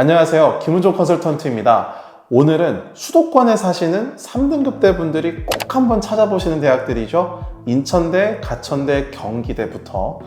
안녕하세요. 김은종 컨설턴트입니다. 오늘은 수도권에 사시는 3등급대 분들이 꼭 한번 찾아보시는 대학들이죠. 인천대, 가천대, 경기대부터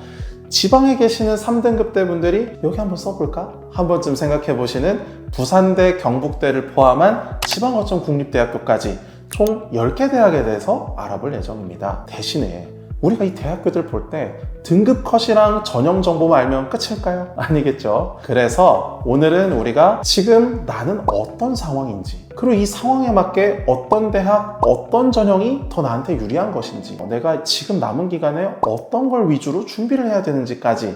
지방에 계시는 3등급대 분들이 여기 한번 써볼까? 한 번쯤 생각해 보시는 부산대, 경북대를 포함한 지방어촌 국립대학교까지 총 10개 대학에 대해서 알아볼 예정입니다. 대신에 우리가 이 대학교들 볼 때 등급 컷이랑 전형 정보만 알면 끝일까요? 아니겠죠. 그래서 오늘은 우리가 지금 나는 어떤 상황인지, 그리고 이 상황에 맞게 어떤 대학, 어떤 전형이 더 나한테 유리한 것인지, 내가 지금 남은 기간에 어떤 걸 위주로 준비를 해야 되는지까지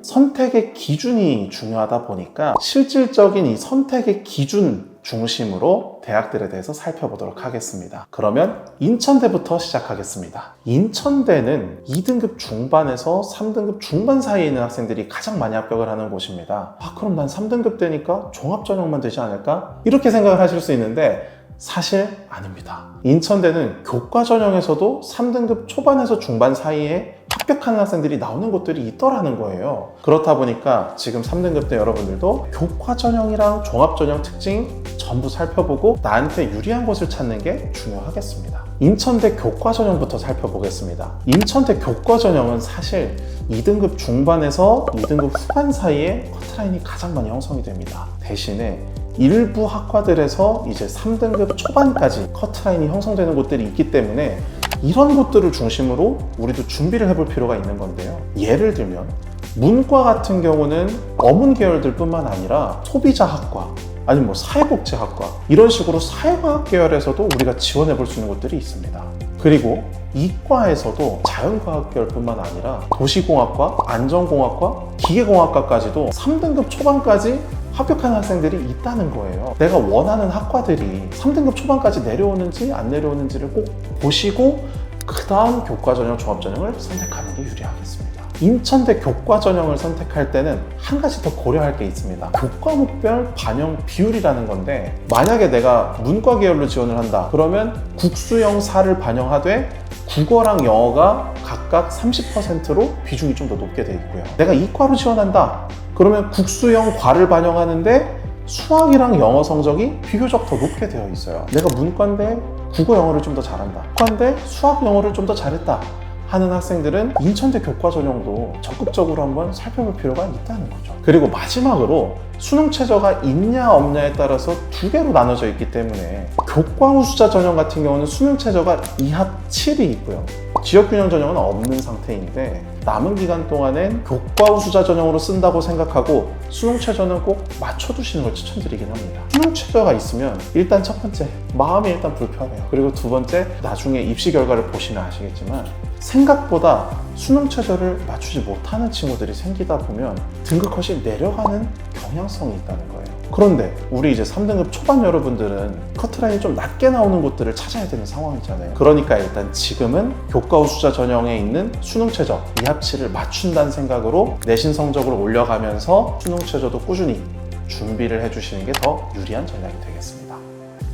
선택의 기준이 중요하다 보니까 실질적인 이 선택의 기준 중심으로 대학들에 대해서 살펴보도록 하겠습니다. 그러면 인천대부터 시작하겠습니다. 인천대는 2등급 중반에서 3등급 중반 사이에 있는 학생들이 가장 많이 합격을 하는 곳입니다. 그럼 난 3등급 대니까 종합전형만 되지 않을까? 이렇게 생각을 하실 수 있는데 사실 아닙니다. 인천대는 교과전형에서도 3등급 초반에서 중반 사이에 합격하는 학생들이 나오는 곳들이 있더라는 거예요. 그렇다 보니까 지금 3등급대 여러분들도 교과전형이랑 종합전형 특징 전부 살펴보고 나한테 유리한 곳을 찾는 게 중요하겠습니다. 인천대 교과전형부터 살펴보겠습니다. 인천대 교과전형은 사실 2등급 중반에서 2등급 후반 사이에 커트라인이 가장 많이 형성이 됩니다. 대신에 일부 학과들에서 이제 3등급 초반까지 커트라인이 형성되는 곳들이 있기 때문에 이런 곳들을 중심으로 우리도 준비를 해볼 필요가 있는 건데요. 예를 들면 문과 같은 경우는 어문 계열들 뿐만 아니라 소비자학과, 아니면 사회복지학과, 이런 식으로 사회과학 계열에서도 우리가 지원해 볼 수 있는 곳들이 있습니다. 그리고 이과에서도 자연과학 계열뿐만 아니라 도시공학과, 안전공학과, 기계공학과까지도 3등급 초반까지 합격하는 학생들이 있다는 거예요. 내가 원하는 학과들이 3등급 초반까지 내려오는지 안 내려오는지를 꼭 보시고 그 다음 교과전형, 종합전형을 선택하는 게 유리하겠습니다. 인천대 교과전형을 선택할 때는 한 가지 더 고려할 게 있습니다. 교과목별 반영 비율이라는 건데, 만약에 내가 문과 계열로 지원을 한다 그러면 국수형 4를 반영하되 국어랑 영어가 각각 30%로 비중이 좀 더 높게 돼 있고요. 내가 이과로 지원한다 그러면 국수형 과를 반영하는데 수학이랑 영어 성적이 비교적 더 높게 되어 있어요. 내가 문과인데 국어 영어를 좀 더 잘한다, 과인데 수학 영어를 좀 더 잘했다 하는 학생들은 인천대 교과전형도 적극적으로 한번 살펴볼 필요가 있다는 거죠. 그리고 마지막으로 수능 최저가 있냐 없냐에 따라서 두 개로 나눠져 있기 때문에 교과우수자 전형 같은 경우는 수능 최저가 2합 7이 있고요. 지역균형 전형은 없는 상태인데 남은 기간 동안엔 교과우수자 전형으로 쓴다고 생각하고 수능 최저는 꼭 맞춰두시는 걸 추천드리긴 합니다. 수능 최저가 있으면 일단 첫 번째, 마음이 일단 불편해요. 그리고 두 번째, 나중에 입시 결과를 보시면 아시겠지만 생각보다 수능 최저를 맞추지 못하는 친구들이 생기다 보면 등급 컷이 내려가는 경향성이 있다는 거예요. 그런데 우리 이제 3등급 초반 여러분들은 커트라인이 좀 낮게 나오는 곳들을 찾아야 되는 상황이잖아요. 그러니까 일단 지금은 교과우수자 전형에 있는 수능 최저 2합치를 맞춘다는 생각으로 내신 성적을 올려가면서 수능 최저도 꾸준히 준비를 해주시는 게 더 유리한 전략이 되겠습니다.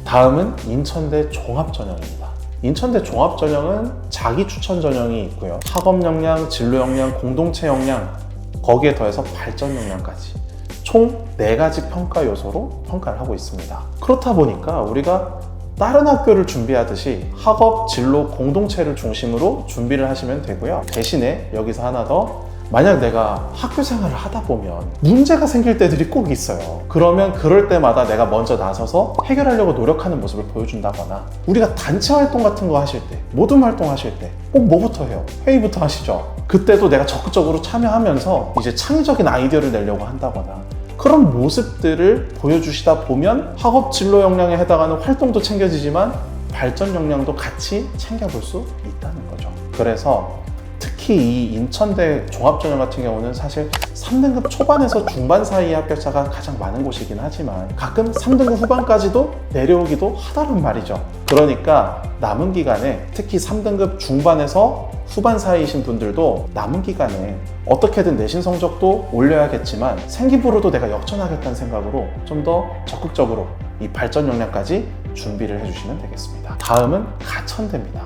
다음은 인천대 종합전형입니다. 인천대 종합전형은 자기 추천 전형이 있고요. 학업 역량, 진로 역량, 공동체 역량, 거기에 더해서 발전 역량까지 총 4가지 평가 요소로 평가를 하고 있습니다. 그렇다 보니까 우리가 다른 학교를 준비하듯이 학업, 진로, 공동체를 중심으로 준비를 하시면 되고요. 대신에 여기서 하나 더, 만약 내가 학교 생활을 하다 보면 문제가 생길 때들이 꼭 있어요. 그러면 그럴 때마다 내가 먼저 나서서 해결하려고 노력하는 모습을 보여준다거나, 우리가 단체 활동 같은 거 하실 때, 모둠 활동 하실 때 꼭 뭐부터 해요? 회의부터 하시죠. 그때도 내가 적극적으로 참여하면서 이제 창의적인 아이디어를 내려고 한다거나 그런 모습들을 보여주시다 보면 학업 진로 역량에 해당하는 활동도 챙겨지지만 발전 역량도 같이 챙겨볼 수 있다는 거죠. 그래서 특히 이 인천대 종합전형 같은 경우는 사실 3등급 초반에서 중반 사이의 합격자가 가장 많은 곳이긴 하지만 가끔 3등급 후반까지도 내려오기도 하다는 말이죠. 그러니까 남은 기간에 특히 3등급 중반에서 후반 사이이신 분들도 남은 기간에 어떻게든 내신 성적도 올려야겠지만 생기부로도 내가 역전하겠다는 생각으로 좀 더 적극적으로 이 발전 역량까지 준비를 해주시면 되겠습니다. 다음은 가천대입니다.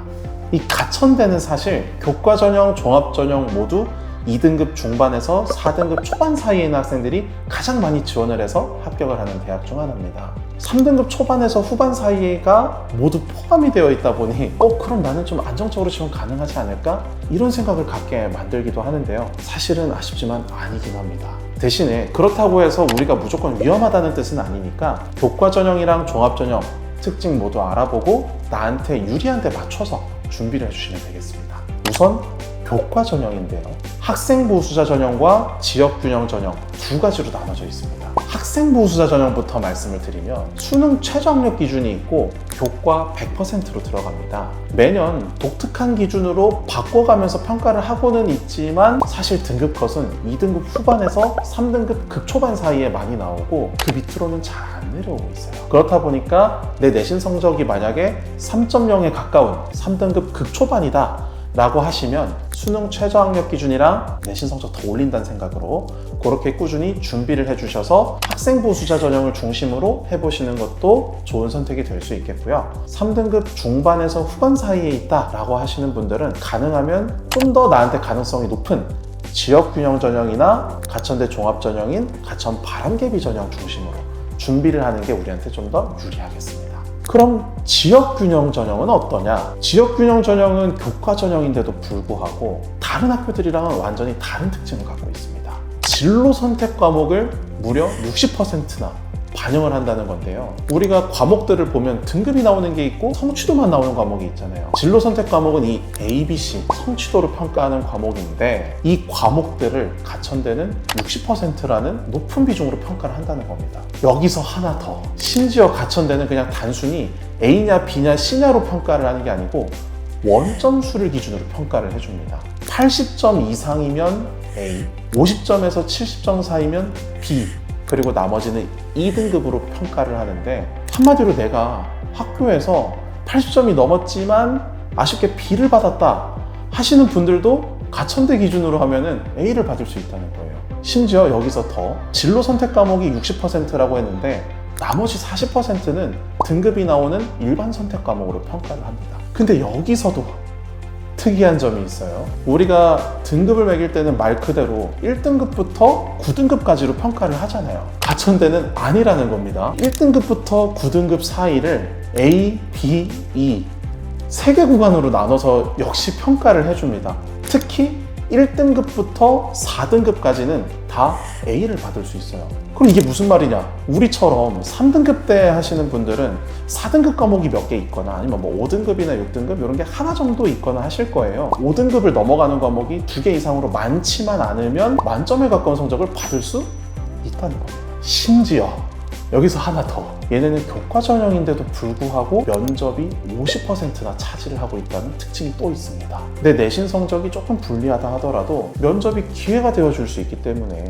이 가천대는 사실 교과전형, 종합전형 모두 2등급 중반에서 4등급 초반 사이에 있는 학생들이 가장 많이 지원을 해서 합격을 하는 대학 중 하나입니다. 3등급 초반에서 후반 사이가 모두 포함이 되어 있다 보니 그럼 나는 좀 안정적으로 지원 가능하지 않을까? 이런 생각을 갖게 만들기도 하는데요. 사실은 아쉽지만 아니긴 합니다. 대신에 그렇다고 해서 우리가 무조건 위험하다는 뜻은 아니니까 교과 전형이랑 종합 전형 특징 모두 알아보고 나한테 유리한 데 맞춰서 준비를 해주시면 되겠습니다. 우선 교과 전형인데요. 학생 보수자 전형과 지역 균형 전형 두 가지로 나눠져 있습니다. 학생 보수자 전형부터 말씀을 드리면 수능 최저 학력 기준이 있고 교과 100%로 들어갑니다. 매년 독특한 기준으로 바꿔가면서 평가를 하고는 있지만 사실 등급컷은 2등급 후반에서 3등급 극초반 사이에 많이 나오고 그 밑으로는 잘 안 내려오고 있어요. 그렇다 보니까 내 내신 성적이 만약에 3.0에 가까운 3등급 극초반이다 라고 하시면 수능 최저 학력 기준이랑 내신 성적 더 올린다는 생각으로 그렇게 꾸준히 준비를 해주셔서 학생 보수자 전형을 중심으로 해보시는 것도 좋은 선택이 될 수 있겠고요. 3등급 중반에서 후반 사이에 있다 라고 하시는 분들은 가능하면 좀 더 나한테 가능성이 높은 지역균형 전형이나 가천대 종합전형인 가천 바람개비 전형 중심으로 준비를 하는 게 우리한테 좀 더 유리하겠습니다. 그럼 지역균형 전형은 어떠냐? 지역균형 전형은 교과 전형인데도 불구하고 다른 학교들이랑은 완전히 다른 특징을 갖고 있습니다. 진로 선택 과목을 무려 60%나 반영을 한다는 건데요. 우리가 과목들을 보면 등급이 나오는 게 있고 성취도만 나오는 과목이 있잖아요. 진로 선택 과목은 이 A, B, C 성취도를 평가하는 과목인데 이 과목들을 가천대는 60%라는 높은 비중으로 평가를 한다는 겁니다. 여기서 하나 더, 심지어 가천대는 그냥 단순히 A냐 B냐 C냐로 평가를 하는 게 아니고 원점 수를 기준으로 평가를 해줍니다. 80점 이상이면 A, 50점에서 70점 사이면 B, 그리고 나머지는 2등급으로 평가를 하는데 한마디로 내가 학교에서 80점이 넘었지만 아쉽게 B를 받았다 하시는 분들도 가천대 기준으로 하면은 A를 받을 수 있다는 거예요. 심지어 여기서 더 진로 선택 과목이 60%라고 했는데 나머지 40%는 등급이 나오는 일반 선택 과목으로 평가를 합니다. 근데 여기서도 특이한 점이 있어요. 우리가 등급을 매길 때는 말 그대로 1등급부터 9등급까지로 평가를 하잖아요. 가천대는 아니라는 겁니다. 1등급부터 9등급 사이를 A, B, E 3개 구간으로 나눠서 역시 평가를 해줍니다. 특히 1등급부터 4등급까지는 다 A를 받을 수 있어요. 그럼 이게 무슨 말이냐? 우리처럼 3등급 때 하시는 분들은 4등급 과목이 몇 개 있거나 아니면 뭐 5등급이나 6등급 이런 게 하나 정도 있거나 하실 거예요. 5등급을 넘어가는 과목이 2개 이상으로 많지만 않으면 만점에 가까운 성적을 받을 수 있다는 겁니다. 심지어 여기서 하나 더, 얘네는 교과 전형인데도 불구하고 면접이 50%나 차지를 하고 있다는 특징이 또 있습니다. 내 내신 성적이 조금 불리하다 하더라도 면접이 기회가 되어줄 수 있기 때문에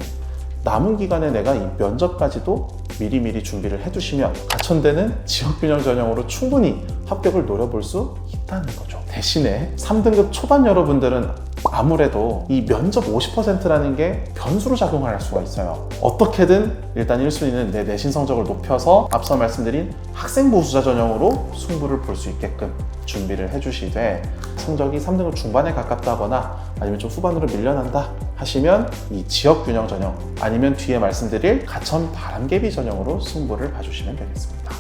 남은 기간에 내가 이 면접까지도 미리미리 준비를 해두시면 가천대는 지역균형 전형으로 충분히 합격을 노려볼 수 있다는 거죠. 대신에 3등급 초반 여러분들은 아무래도 이 면접 50%라는 게 변수로 작용할 수가 있어요. 어떻게든 일단 1순위는 내 내신 성적을 높여서 앞서 말씀드린 학생 보수자 전형으로 승부를 볼 수 있게끔 준비를 해주시되 성적이 3등급 중반에 가깝다거나 아니면 좀 후반으로 밀려난다 하시면 이 지역균형 전형 아니면 뒤에 말씀드릴 가천 바람개비 전형으로 승부를 봐주시면 되겠습니다.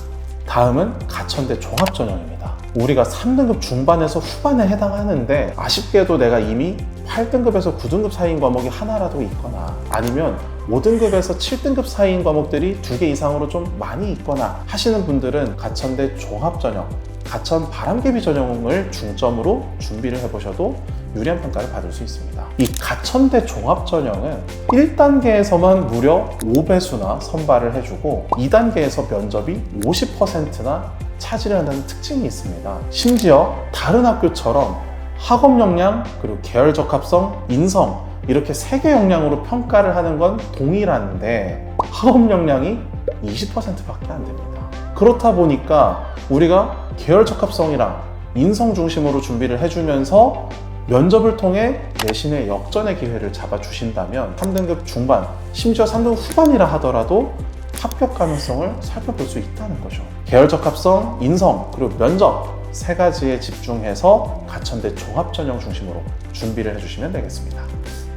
다음은 가천대 종합전형입니다. 우리가 3등급 중반에서 후반에 해당하는데 아쉽게도 내가 이미 8등급에서 9등급 사이인 과목이 하나라도 있거나 아니면 5등급에서 7등급 사이인 과목들이 2개 이상으로 좀 많이 있거나 하시는 분들은 가천대 종합전형, 가천 바람개비 전형을 중점으로 준비를 해보셔도 유리한 평가를 받을 수 있습니다. 이 가천대 종합전형은 1단계에서만 무려 5배수나 선발을 해주고 2단계에서 면접이 50%나 차지를 한다는 특징이 있습니다. 심지어 다른 학교처럼 학업 역량, 그리고 계열 적합성, 인성 이렇게 3개 역량으로 평가를 하는 건 동일한데 학업 역량이 20%밖에 안 됩니다. 그렇다 보니까 우리가 계열 적합성이랑 인성 중심으로 준비를 해주면서 면접을 통해 내신의 역전의 기회를 잡아주신다면 3등급 중반, 심지어 3등급 후반이라 하더라도 합격 가능성을 살펴볼 수 있다는 거죠. 계열 적합성, 인성, 그리고 면접 3가지에 집중해서 가천대 종합전형 중심으로 준비를 해주시면 되겠습니다.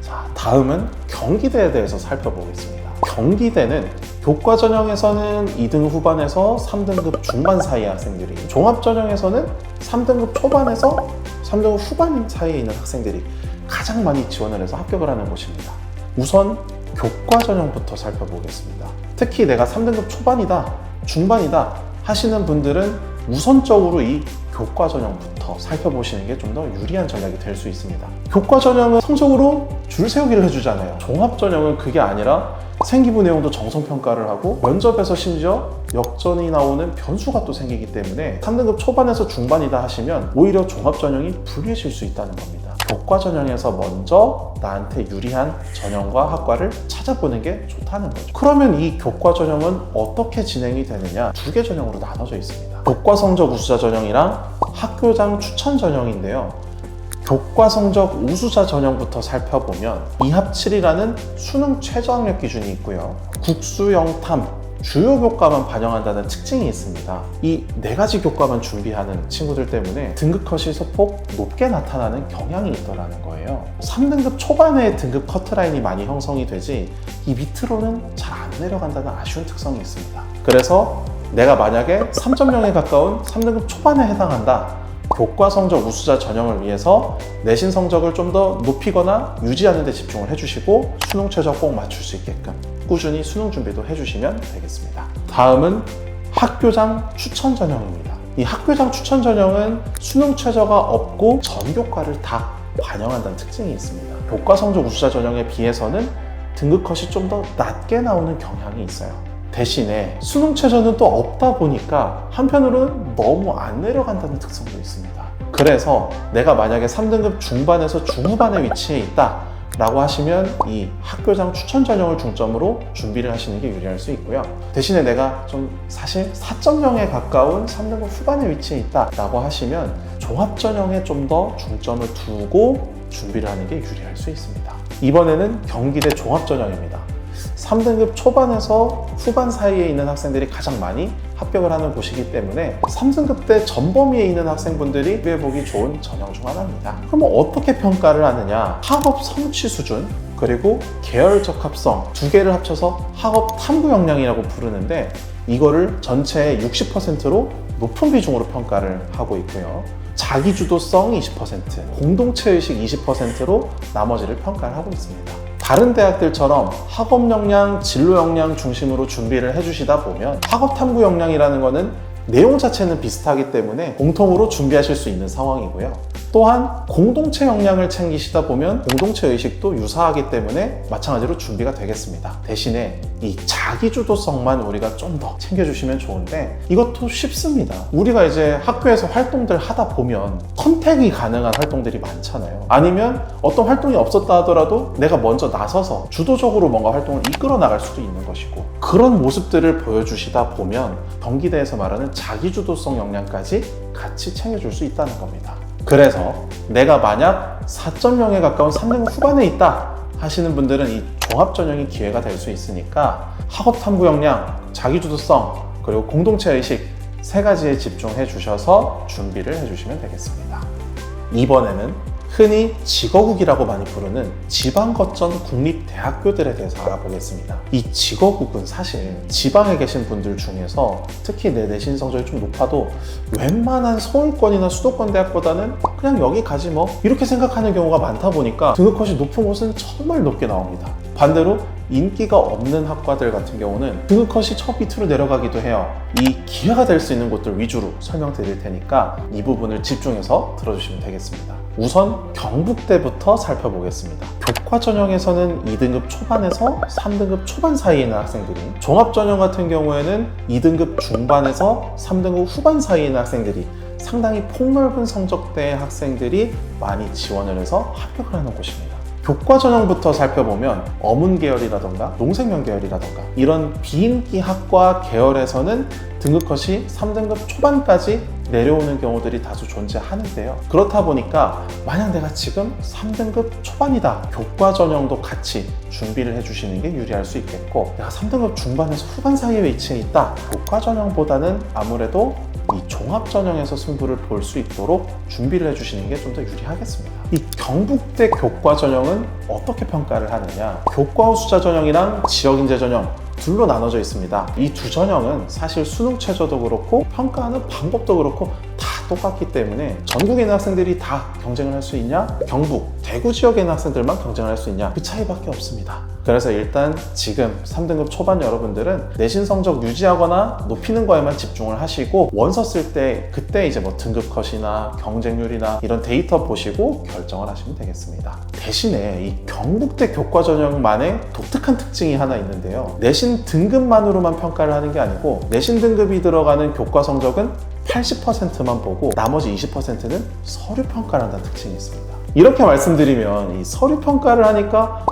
자, 다음은 경기대에 대해서 살펴보겠습니다. 경기대는 교과 전형에서는 2등급 후반에서 3등급 중반 사이의 학생들이, 종합 전형에서는 3등급 초반에서 3등급 후반 사이에 있는 학생들이 가장 많이 지원을 해서 합격을 하는 곳입니다. 우선 교과 전형부터 살펴보겠습니다. 특히 내가 3등급 초반이다, 중반이다 하시는 분들은 우선적으로 이 교과 전형부터 살펴보시는 게 좀 더 유리한 전략이 될 수 있습니다. 교과 전형은 성적으로 줄 세우기를 해주잖아요. 종합 전형은 그게 아니라 생기부 내용도 정성평가를 하고 면접에서 심지어 역전이 나오는 변수가 또 생기기 때문에 3등급 초반에서 중반이다 하시면 오히려 종합 전형이 불리해질 수 있다는 겁니다. 교과 전형에서 먼저 나한테 유리한 전형과 학과를 찾아보는 게 좋다는 거죠. 그러면 이 교과 전형은 어떻게 진행이 되느냐? 2개 전형으로 나눠져 있습니다. 교과 성적 우수자 전형이랑 학교장 추천 전형인데요. 교과 성적 우수자 전형부터 살펴보면 2합7이라는 수능 최저학력 기준이 있고요. 국수, 영탐, 주요 교과만 반영한다는 특징이 있습니다. 이 4가지 교과만 준비하는 친구들 때문에 등급 컷이 소폭 높게 나타나는 경향이 있더라는 거예요. 3등급 초반에 등급 커트라인이 많이 형성이 되지 이 밑으로는 잘 안 내려간다는 아쉬운 특성이 있습니다. 그래서 내가 만약에 3.0에 가까운 3등급 초반에 해당한다, 교과 성적 우수자 전형을 위해서 내신 성적을 좀 더 높이거나 유지하는 데 집중을 해주시고 수능 최저 꼭 맞출 수 있게끔 꾸준히 수능 준비도 해주시면 되겠습니다. 다음은 학교장 추천 전형입니다. 이 학교장 추천 전형은 수능 최저가 없고 전 교과를 다 반영한다는 특징이 있습니다. 교과 성적 우수자 전형에 비해서는 등급 컷이 좀 더 낮게 나오는 경향이 있어요. 대신에 수능 최저는 또 없다 보니까 한편으로는 너무 안 내려간다는 특성도 있습니다. 그래서 내가 만약에 3등급 중반에서 중후반에 위치해 있다 라고 하시면 이 학교장 추천 전형을 중점으로 준비를 하시는 게 유리할 수 있고요. 대신에 내가 좀 사실 4.0에 가까운 3등급 후반에 위치해 있다 라고 하시면 종합 전형에 좀 더 중점을 두고 준비를 하는 게 유리할 수 있습니다. 이번에는 경기대 종합 전형입니다. 3등급 초반에서 후반 사이에 있는 학생들이 가장 많이 합격을 하는 곳이기 때문에 3등급 때 전범위에 있는 학생분들이 비교해보기 좋은 전형 중 하나입니다. 그럼 어떻게 평가를 하느냐? 학업 성취 수준, 그리고 계열적 합성 2개를 합쳐서 학업 탐구 역량이라고 부르는데 이거를 전체의 60%로 높은 비중으로 평가를 하고 있고요. 자기주도성 20%, 공동체의식 20%로 나머지를 평가를 하고 있습니다. 다른 대학들처럼 학업 역량, 진로 역량 중심으로 준비를 해주시다 보면 학업 탐구 역량이라는 거는 내용 자체는 비슷하기 때문에 공통으로 준비하실 수 있는 상황이고요. 또한 공동체 역량을 챙기시다 보면 공동체 의식도 유사하기 때문에 마찬가지로 준비가 되겠습니다. 대신에 이 자기주도성만 우리가 좀 더 챙겨주시면 좋은데 이것도 쉽습니다. 우리가 이제 학교에서 활동들 하다 보면 선택이 가능한 활동들이 많잖아요. 아니면 어떤 활동이 없었다 하더라도 내가 먼저 나서서 주도적으로 뭔가 활동을 이끌어 나갈 수도 있는 것이고 그런 모습들을 보여주시다 보면 경기대에서 말하는 자기주도성 역량까지 같이 챙겨줄 수 있다는 겁니다. 그래서 내가 만약 4.0에 가까운 3등급 후반에 있다 하시는 분들은 이 종합 전형이 기회가 될 수 있으니까 학업 탐구 역량, 자기주도성, 그리고 공동체 의식 3가지에 집중해 주셔서 준비를 해주시면 되겠습니다. 이번에는 흔히 직어국이라고 많이 부르는 지방거점 국립대학교들에 대해서 알아보겠습니다. 이 직어국은 사실 지방에 계신 분들 중에서 특히 내 내신 성적이 좀 높아도 웬만한 서울권이나 수도권 대학보다는 그냥 여기 가지 뭐 이렇게 생각하는 경우가 많다 보니까 등급컷이 높은 곳은 정말 높게 나옵니다. 반대로 인기가 없는 학과들 같은 경우는 등급컷이 저 밑으로 내려가기도 해요. 이 기회가 될 수 있는 곳들 위주로 설명드릴 테니까 이 부분을 집중해서 들어주시면 되겠습니다. 우선 경북대부터 살펴보겠습니다. 교과 전형에서는 2등급 초반에서 3등급 초반 사이에 있는 학생들이, 종합 전형 같은 경우에는 2등급 중반에서 3등급 후반 사이에 있는 학생들이 상당히 폭넓은 성적대의 학생들이 많이 지원을 해서 합격을 하는 곳입니다. 교과 전형부터 살펴보면 어문 계열이라던가 농생명 계열이라던가 이런 비인기 학과 계열에서는 등급컷이 3등급 초반까지 내려오는 경우들이 다소 존재하는데요. 그렇다 보니까 만약 내가 지금 3등급 초반이다, 교과 전형도 같이 준비를 해주시는 게 유리할 수 있겠고, 내가 3등급 중반에서 후반 사이에 위치해 있다, 교과 전형보다는 아무래도 이 종합 전형에서 승부를 볼 수 있도록 준비를 해주시는 게 좀 더 유리하겠습니다. 이 경북대 교과 전형은 어떻게 평가를 하느냐? 교과 후수자 전형이랑 지역인재 전형 둘로 나눠져 있습니다. 이 두 전형은 사실 수능 최저도 그렇고 평가하는 방법도 그렇고 다 똑같기 때문에 전국에 있는 학생들이 다 경쟁을 할 수 있냐? 경북, 대구 지역에 있는 학생들만 경쟁을 할 수 있냐? 그 차이밖에 없습니다. 그래서 일단 지금 3등급 초반 여러분들은 내신 성적 유지하거나 높이는 거에만 집중을 하시고 원서 쓸 때 그때 이제 뭐 등급 컷이나 경쟁률이나 이런 데이터 보시고 결정을 하시면 되겠습니다. 대신에 이 경북대 교과 전형만의 독특한 특징이 하나 있는데요. 내신 등급만으로만 평가를 하는 게 아니고 내신 등급이 들어가는 교과 성적은 80%만 보고 나머지 20%는 서류 평가를 한다는 특징이 있습니다. 이렇게 말씀드리면 이 서류 평가를 하니까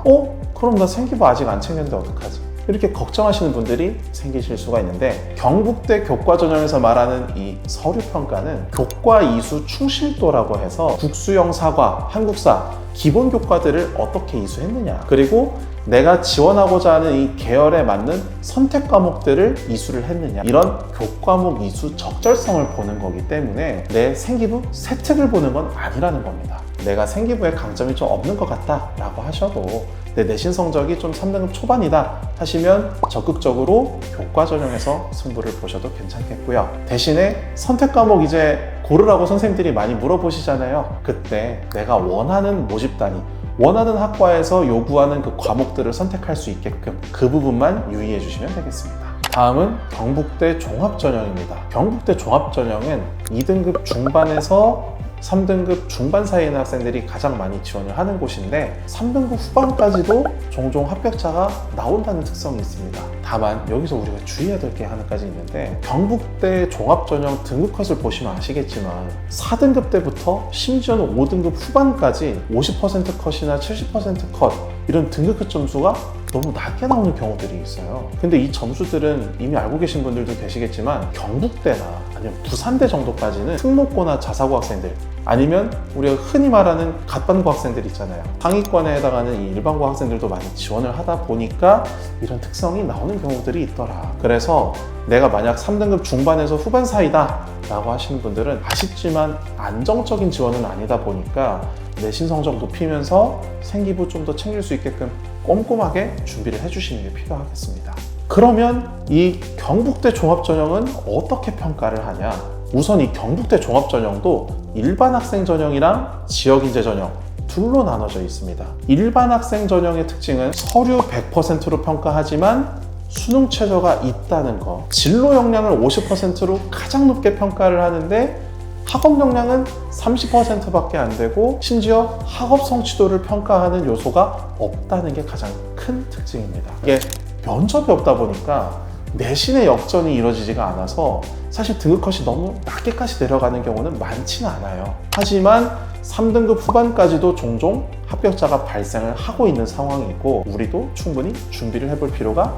그럼 나 생기부 아직 안 챙겼는데 어떡하지? 이렇게 걱정하시는 분들이 생기실 수가 있는데 경북대 교과 전형에서 말하는 이 서류 평가는 교과 이수 충실도라고 해서 국수형 사과, 한국사, 기본 교과들을 어떻게 이수했느냐 그리고 내가 지원하고자 하는 이 계열에 맞는 선택 과목들을 이수를 했느냐 이런 교과목 이수 적절성을 보는 거기 때문에 내 생기부 세특을 보는 건 아니라는 겁니다. 내가 생기부에 강점이 좀 없는 것 같다 라고 하셔도 내 내신 성적이 좀 3등급 초반이다 하시면 적극적으로 교과 전형에서 승부를 보셔도 괜찮겠고요. 대신에 선택 과목 이제 고르라고 선생님들이 많이 물어보시잖아요. 그때 내가 원하는 모집 단위 원하는 학과에서 요구하는 그 과목들을 선택할 수 있게끔 그 부분만 유의해 주시면 되겠습니다. 다음은 경북대 종합전형입니다. 경북대 종합전형은 2등급 중반에서 3등급 중반 사이에 있는 학생들이 가장 많이 지원을 하는 곳인데 3등급 후반까지도 종종 합격자가 나온다는 특성이 있습니다. 다만 여기서 우리가 주의해야 될 게 하나까지 있는데 경북대 종합전형 등급컷을 보시면 아시겠지만 4등급 때부터 심지어는 5등급 후반까지 50% 컷이나 70% 컷 이런 등급컷 점수가 너무 낮게 나오는 경우들이 있어요. 근데 이 점수들은 이미 알고 계신 분들도 계시겠지만 경북대나 아니면 부산대 정도까지는 특목고나 자사고 학생들 아니면 우리가 흔히 말하는 갓반고 학생들 있잖아요. 상위권에 해당하는 이 일반고 학생들도 많이 지원을 하다 보니까 이런 특성이 나오는 경우들이 있더라. 그래서 내가 만약 3등급 중반에서 후반 사이다 라고 하시는 분들은 아쉽지만 안정적인 지원은 아니다 보니까 내신 성적 높이면서 생기부 좀 더 챙길 수 있게끔 꼼꼼하게 준비를 해주시는 게 필요하겠습니다. 그러면 이 경북대 종합전형은 어떻게 평가를 하냐? 우선 이 경북대 종합전형도 일반 학생 전형이랑 지역인재 전형 둘로 나눠져 있습니다. 일반 학생 전형의 특징은 서류 100%로 평가하지만 수능 최저가 있다는 거, 진로 역량을 50%로 가장 높게 평가를 하는데 학업 역량은 30%밖에 안 되고 심지어 학업 성취도를 평가하는 요소가 없다는 게 가장 큰 특징입니다. 이게 면접이 없다 보니까 내신의 역전이 이루어지지가 않아서 사실 등급컷이 너무 낮게까지 내려가는 경우는 많지는 않아요. 하지만 3등급 후반까지도 종종 합격자가 발생을 하고 있는 상황이고 우리도 충분히 준비를 해볼 필요가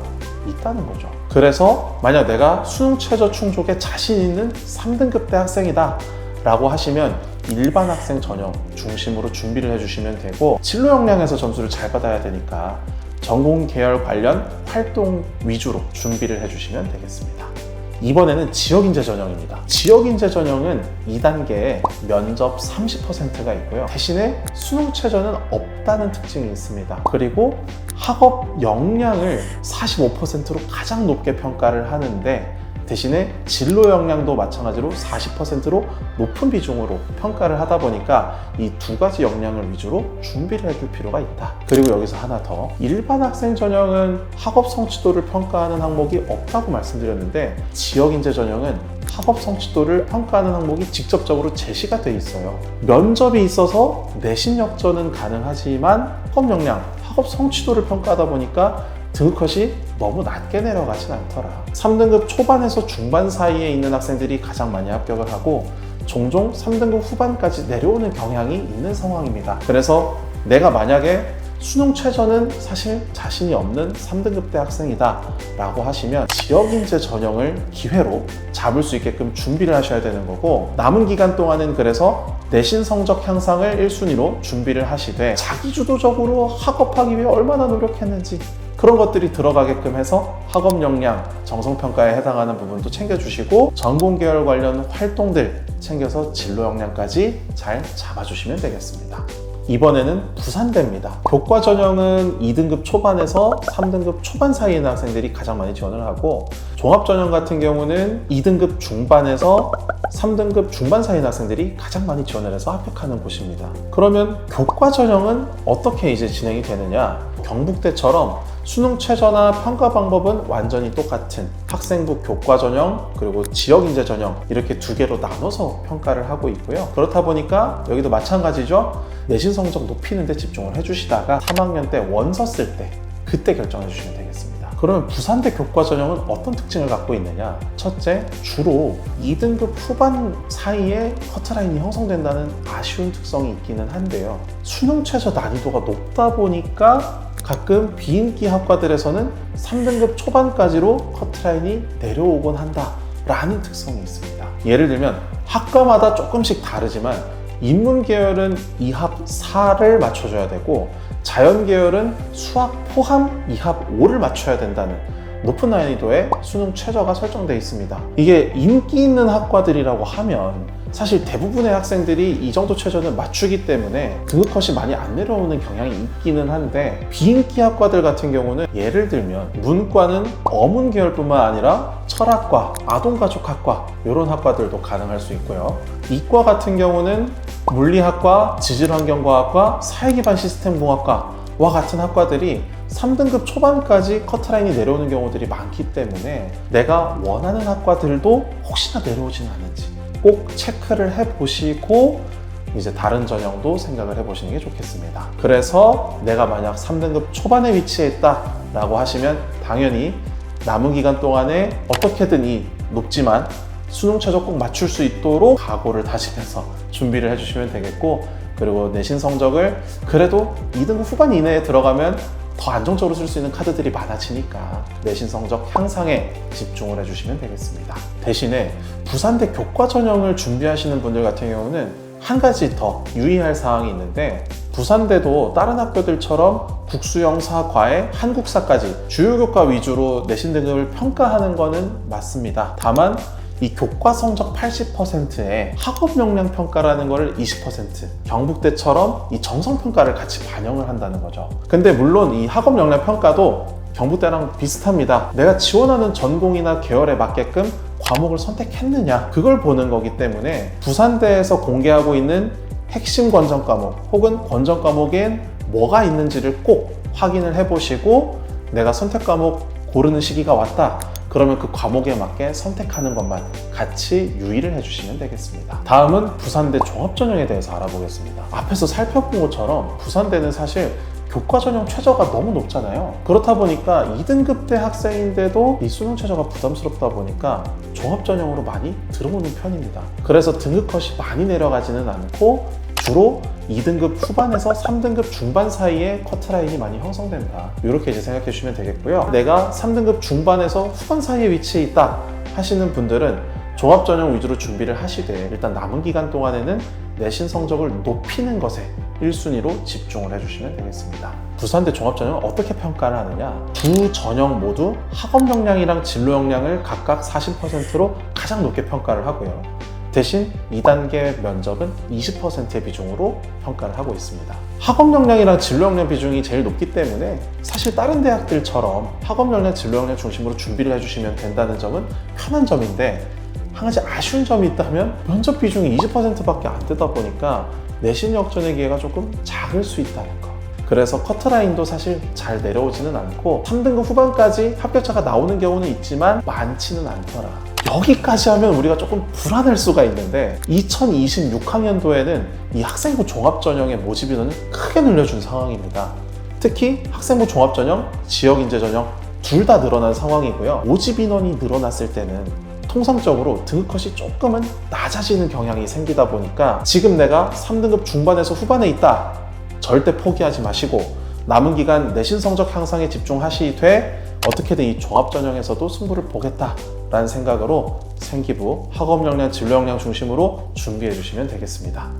있다는 거죠. 그래서 만약 내가 수능 최저 충족에 자신 있는 3등급 대 학생이다 라고 하시면 일반 학생 전형 중심으로 준비를 해주시면 되고 진로 역량에서 점수를 잘 받아야 되니까 전공 계열 관련 활동 위주로 준비를 해주시면 되겠습니다. 이번에는 지역인재 전형입니다. 지역인재 전형은 2단계에 면접 30%가 있고요. 대신에 수능 최저는 없다는 특징이 있습니다. 그리고 학업 역량을 45%로 가장 높게 평가를 하는데 대신에 진로 역량도 마찬가지로 40%로 높은 비중으로 평가를 하다 보니까 이 두 가지 역량을 위주로 준비를 해둘 필요가 있다. 그리고 여기서 하나 더, 일반 학생 전형은 학업 성취도를 평가하는 항목이 없다고 말씀드렸는데 지역인재 전형은 학업 성취도를 평가하는 항목이 직접적으로 제시가 돼 있어요. 면접이 있어서 내신 역전은 가능하지만 학업 역량, 학업 성취도를 평가하다 보니까 등급컷이 너무 낮게 내려가진 않더라. 3등급 초반에서 중반 사이에 있는 학생들이 가장 많이 합격을 하고 종종 3등급 후반까지 내려오는 경향이 있는 상황입니다. 그래서 내가 만약에 수능 최저는 사실 자신이 없는 3등급 대 학생이다 라고 하시면 지역인재 전형을 기회로 잡을 수 있게끔 준비를 하셔야 되는 거고 남은 기간 동안은 그래서 내신 성적 향상을 1순위로 준비를 하시되 자기주도적으로 학업하기 위해 얼마나 노력했는지 그런 것들이 들어가게끔 해서 학업 역량, 정성평가에 해당하는 부분도 챙겨주시고 전공 계열 관련 활동들 챙겨서 진로 역량까지 잘 잡아주시면 되겠습니다. 이번에는 부산대입니다. 교과 전형은 2등급 초반에서 3등급 초반 사이에 있는 학생들이 가장 많이 지원을 하고, 종합 전형 같은 경우는 2등급 중반에서 3등급 중반 사이의 학생들이 가장 많이 지원을 해서 합격하는 곳입니다. 그러면 교과 전형은 어떻게 이제 진행이 되느냐? 경북대처럼 수능 최저나 평가 방법은 완전히 똑같은 학생부 교과 전형 그리고 지역 인재 전형 이렇게 두 개로 나눠서 평가를 하고 있고요. 그렇다 보니까 여기도 마찬가지죠. 내신 성적 높이는 데 집중을 해주시다가 3학년 때 원서 쓸 때 그때 결정해 주시면 되겠습니다. 그러면 부산대 교과 전형은 어떤 특징을 갖고 있느냐? 첫째, 주로 2등급 후반 사이에 커트라인이 형성된다는 아쉬운 특성이 있기는 한데요. 수능 최저 난이도가 높다 보니까 가끔 비인기 학과들에서는 3등급 초반까지로 커트라인이 내려오곤 한다 라는 특성이 있습니다. 예를 들면 학과마다 조금씩 다르지만 인문 계열은 2합 4를 맞춰줘야 되고, 자연 계열은 수학 포함 2합 5를 맞춰야 된다는 높은 난이도의 수능 최저가 설정되어 있습니다. 이게 인기 있는 학과들이라고 하면 사실 대부분의 학생들이 이 정도 최저는 맞추기 때문에 등급컷이 많이 안 내려오는 경향이 있기는 한데, 비인기 학과들 같은 경우는 예를 들면 문과는 어문 계열뿐만 아니라 철학과, 아동가족학과 이런 학과들도 가능할 수 있고요. 이과 같은 경우는 물리학과, 지질환경과학과, 사회기반 시스템공학과와 같은 학과들이 3등급 초반까지 커트라인이 내려오는 경우들이 많기 때문에 내가 원하는 학과들도 혹시나 내려오지는 않은지 꼭 체크를 해보시고 이제 다른 전형도 생각을 해보시는 게 좋겠습니다. 그래서 내가 만약 3등급 초반에 위치해 있다 라고 하시면 당연히 남은 기간 동안에 어떻게든 이 높지만 수능 최저 꼭 맞출 수 있도록 각오를 다지면서 준비를 해주시면 되겠고, 그리고 내신 성적을 그래도 2등급 후반 이내에 들어가면 더 안정적으로 쓸 수 있는 카드들이 많아지니까 내신 성적 향상에 집중을 해주시면 되겠습니다. 대신에 부산대 교과 전형을 준비하시는 분들 같은 경우는 한 가지 더 유의할 사항이 있는데, 부산대도 다른 학교들처럼 국수영사과에 한국사까지 주요 교과 위주로 내신 등급을 평가하는 거는 맞습니다. 다만 이 교과 성적 80%에 학업 역량 평가라는 거를 20%, 경북대처럼 이 정성 평가를 같이 반영을 한다는 거죠. 근데 물론 이 학업 역량 평가도 경북대랑 비슷합니다. 내가 지원하는 전공이나 계열에 맞게끔 과목을 선택했느냐, 그걸 보는 거기 때문에 부산대에서 공개하고 있는 핵심 권정 과목 혹은 권정 과목엔 뭐가 있는지를 꼭 확인을 해보시고, 내가 선택 과목 고르는 시기가 왔다 그러면 그 과목에 맞게 선택하는 것만 같이 유의를 해주시면 되겠습니다. 다음은 부산대 종합전형에 대해서 알아보겠습니다. 앞에서 살펴본 것처럼 부산대는 사실 교과 전형 최저가 너무 높잖아요. 그렇다 보니까 2등급대 학생인데도 이 수능 최저가 부담스럽다 보니까 종합전형으로 많이 들어오는 편입니다. 그래서 등급컷이 많이 내려가지는 않고 주로 2등급 후반에서 3등급 중반 사이에 커트라인이 많이 형성된다, 이렇게 이제 생각해 주시면 되겠고요. 내가 3등급 중반에서 후반 사이에 위치해 있다 하시는 분들은 종합전형 위주로 준비를 하시되, 일단 남은 기간 동안에는 내신 성적을 높이는 것에 1순위로 집중을 해주시면 되겠습니다. 부산대 종합전형은 어떻게 평가를 하느냐? 두 전형 모두 학업 역량이랑 진로 역량을 각각 40%로 가장 높게 평가를 하고요. 대신 2단계 면접은 20%의 비중으로 평가를 하고 있습니다. 학업 역량이랑 진로 역량 비중이 제일 높기 때문에 사실 다른 대학들처럼 학업 역량, 진로 역량 중심으로 준비를 해주시면 된다는 점은 편한 점인데, 한 가지 아쉬운 점이 있다면 면접 비중이 20%밖에 안 되다 보니까 내신 역전의 기회가 조금 작을 수 있다는 거. 그래서 커트라인도 사실 잘 내려오지는 않고 3등급 후반까지 합격자가 나오는 경우는 있지만 많지는 않더라. 여기까지 하면 우리가 조금 불안할 수가 있는데, 2026학년도에는 이 학생부 종합전형의 모집 인원을 크게 늘려준 상황입니다. 특히 학생부 종합전형, 지역인재 전형 둘 다 늘어난 상황이고요. 모집 인원이 늘어났을 때는 통상적으로 등급컷이 조금은 낮아지는 경향이 생기다 보니까 지금 내가 3등급 중반에서 후반에 있다, 절대 포기하지 마시고 남은 기간 내신 성적 향상에 집중하시되 어떻게든 이 종합전형에서도 승부를 보겠다라는 생각으로 생기부, 학업 역량, 진로 역량 중심으로 준비해 주시면 되겠습니다.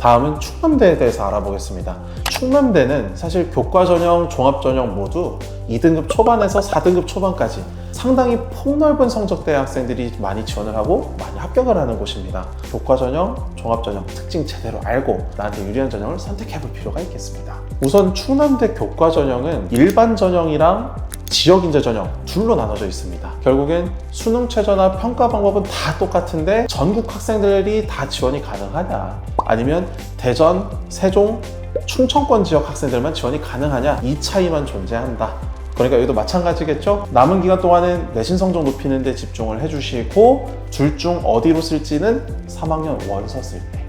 다음은 충남대에 대해서 알아보겠습니다. 충남대는 사실 교과전형, 종합전형 모두 2등급 초반에서 4등급 초반까지 상당히 폭넓은 성적대 학생들이 많이 지원을 하고 많이 합격을 하는 곳입니다. 교과전형, 종합전형 특징 제대로 알고 나한테 유리한 전형을 선택해 볼 필요가 있겠습니다. 우선 충남대 교과전형은 일반 전형이랑 지역인재 전형 둘로 나눠져 있습니다. 결국엔 수능 최저나 평가 방법은 다 똑같은데 전국 학생들이 다 지원이 가능하냐, 아니면 대전, 세종, 충청권 지역 학생들만 지원이 가능하냐, 이 차이만 존재한다. 그러니까 여기도 마찬가지겠죠? 남은 기간 동안은 내신 성적 높이는 데 집중을 해주시고 둘 중 어디로 쓸지는 3학년 원서 쓸 때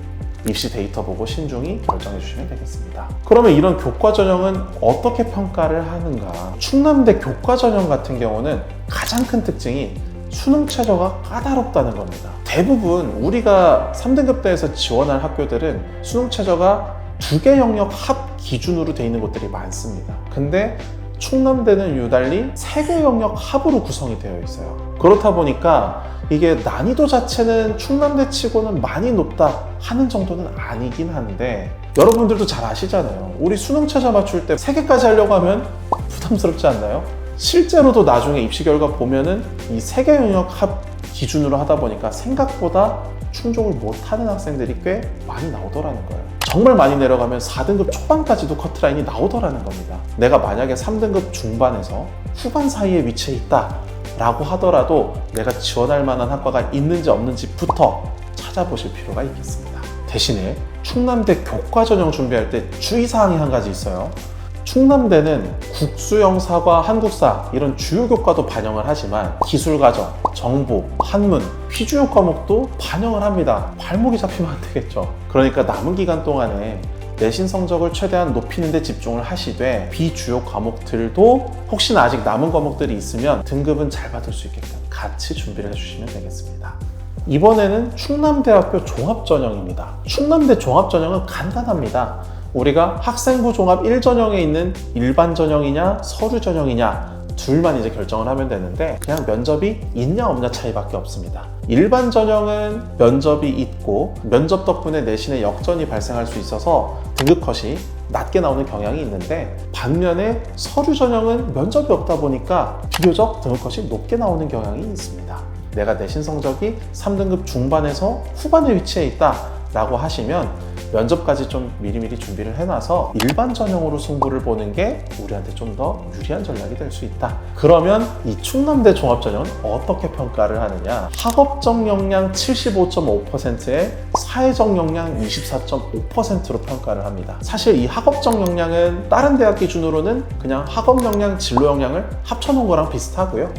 입시 데이터 보고 신중히 결정해 주시면 되겠습니다. 그러면 이런 교과전형은 어떻게 평가를 하는가? 충남대 교과전형 같은 경우는 가장 큰 특징이 수능 최저가 까다롭다는 겁니다. 대부분 우리가 3등급대에서 지원할 학교들은 수능 최저가 2개 영역 합 기준으로 되어 있는 곳들이 많습니다. 근데 충남대는 유달리 3개 영역 합으로 구성이 되어 있어요. 그렇다 보니까 이게 난이도 자체는 충남대 치고는 많이 높다 하는 정도는 아니긴 한데, 여러분들도 잘 아시잖아요. 우리 수능 최저 맞출 때 3개까지 하려고 하면 부담스럽지 않나요? 실제로도 나중에 입시 결과 보면은 이 3개 영역 합 기준으로 하다 보니까 생각보다 충족을 못하는 학생들이 꽤 많이 나오더라는 거예요. 정말 많이 내려가면 4등급 초반까지도 커트라인이 나오더라는 겁니다. 내가 만약에 3등급 중반에서 후반 사이에 위치해 있다 라고 하더라도 내가 지원할 만한 학과가 있는지 없는지부터 찾아보실 필요가 있겠습니다. 대신에 충남대 교과전형 준비할 때 주의사항이 한 가지 있어요. 충남대는 국수영사과 한국사 이런 주요 교과도 반영을 하지만 기술과정, 정보, 한문, 피주요 과목도 반영을 합니다. 발목이 잡히면 안 되겠죠. 그러니까 남은 기간 동안에 내신 성적을 최대한 높이는 데 집중을 하시되 비주요 과목들도 혹시나 아직 남은 과목들이 있으면 등급은 잘 받을 수 있게끔 같이 준비를 해주시면 되겠습니다. 이번에는 충남대학교 종합전형입니다. 충남대 종합전형은 간단합니다. 우리가 학생부 종합 1전형에 있는 일반 전형이냐 서류 전형이냐 둘만 이제 결정을 하면 되는데, 그냥 면접이 있냐 없냐 차이밖에 없습니다. 일반 전형은 면접이 있고 면접 덕분에 내신에 역전이 발생할 수 있어서 등급 컷이 낮게 나오는 경향이 있는데, 반면에 서류 전형은 면접이 없다 보니까 비교적 등급 컷이 높게 나오는 경향이 있습니다. 내가 내신 성적이 3등급 중반에서 후반에 위치해 있다 라고 하시면 면접까지 좀 미리미리 준비를 해놔서 일반 전형으로 승부를 보는 게 우리한테 좀 더 유리한 전략이 될 수 있다. 그러면 이 충남대 종합전형은 어떻게 평가를 하느냐? 학업적 역량 75.5%에 사회적 역량 24.5%로 평가를 합니다. 사실 이 학업적 역량은 다른 대학 기준으로는 그냥 학업 역량, 진로 역량을 합쳐놓은 거랑 비슷하고요.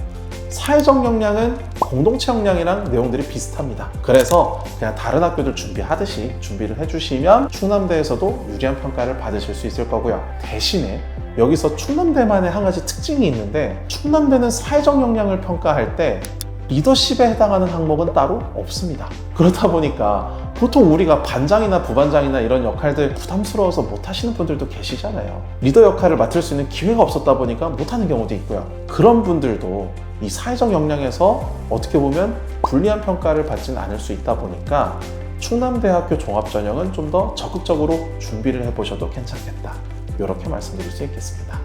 사회적 역량은 공동체 역량이랑 내용들이 비슷합니다. 그래서 그냥 다른 학교들 준비하듯이 준비를 해주시면 충남대에서도 유리한 평가를 받으실 수 있을 거고요. 대신에 여기서 충남대만의 한 가지 특징이 있는데, 충남대는 사회적 역량을 평가할 때 리더십에 해당하는 항목은 따로 없습니다. 그렇다 보니까 보통 우리가 반장이나 부반장이나 이런 역할들 부담스러워서 못하시는 분들도 계시잖아요. 리더 역할을 맡을 수 있는 기회가 없었다 보니까 못하는 경우도 있고요. 그런 분들도 이 사회적 역량에서 어떻게 보면 불리한 평가를 받지는 않을 수 있다 보니까 충남대학교 종합전형은 좀 더 적극적으로 준비를 해보셔도 괜찮겠다, 이렇게 말씀드릴 수 있겠습니다.